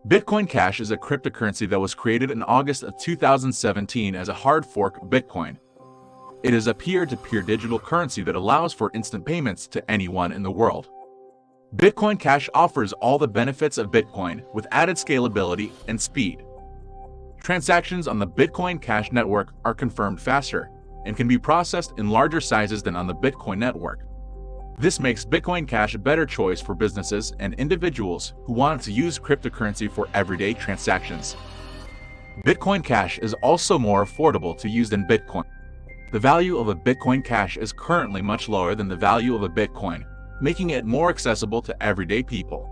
Bitcoin Cash is a cryptocurrency that was created in August of 2017 as a hard fork of Bitcoin. It is a peer-to-peer digital currency that allows for instant payments to anyone in the world. Bitcoin Cash offers all the benefits of Bitcoin with added scalability and speed. Transactions on the Bitcoin Cash network are confirmed faster and can be processed in larger sizes than on the Bitcoin network. This makes Bitcoin Cash a better choice for businesses and individuals who want to use cryptocurrency for everyday transactions. Bitcoin Cash is also more affordable to use than Bitcoin. The value of a Bitcoin Cash is currently much lower than the value of a Bitcoin, making it more accessible to everyday people.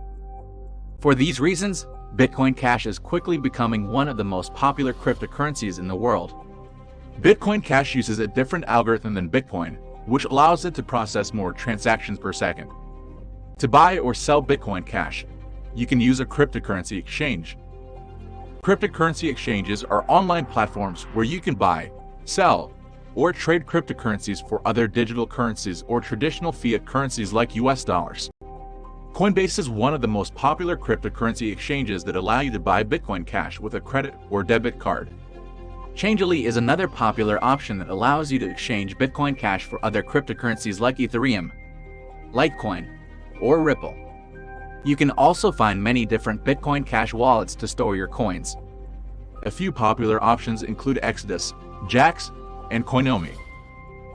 For these reasons, Bitcoin Cash is quickly becoming one of the most popular cryptocurrencies in the world. Bitcoin Cash uses a different algorithm than Bitcoin, which allows it to process more transactions per second. To buy or sell Bitcoin Cash, you can use a cryptocurrency exchange. Cryptocurrency exchanges are online platforms where you can buy, sell, or trade cryptocurrencies for other digital currencies or traditional fiat currencies like US dollars. Coinbase is one of the most popular cryptocurrency exchanges that allow you to buy Bitcoin Cash with a credit or debit card. Changelly is another popular option that allows you to exchange Bitcoin Cash for other cryptocurrencies like Ethereum, Litecoin, or Ripple. You can also find many different Bitcoin Cash wallets to store your coins. A few popular options include Exodus, Jaxx, and Coinomi.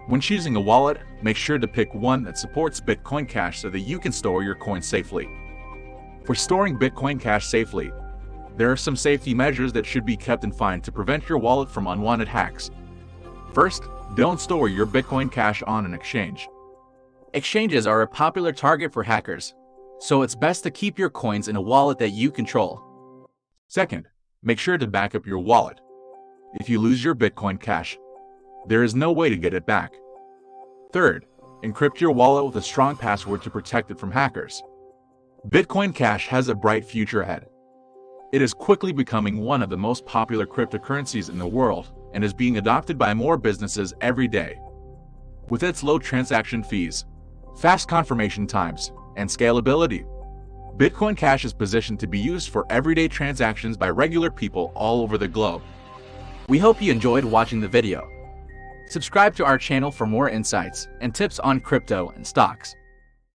When choosing a wallet, make sure to pick one that supports Bitcoin Cash so that you can store your coins safely. For storing Bitcoin Cash safely, there are some safety measures that should be kept in mind to prevent your wallet from unwanted hacks. First, don't store your Bitcoin Cash on an exchange. Exchanges are a popular target for hackers, so it's best to keep your coins in a wallet that you control. Second, make sure to back up your wallet. If you lose your Bitcoin Cash, there is no way to get it back. Third, encrypt your wallet with a strong password to protect it from hackers. Bitcoin Cash has a bright future ahead. It is quickly becoming one of the most popular cryptocurrencies in the world and is being adopted by more businesses every day. With its low transaction fees, fast confirmation times, and scalability, Bitcoin Cash is positioned to be used for everyday transactions by regular people all over the globe. We hope you enjoyed watching the video. Subscribe to our channel for more insights and tips on crypto and stocks.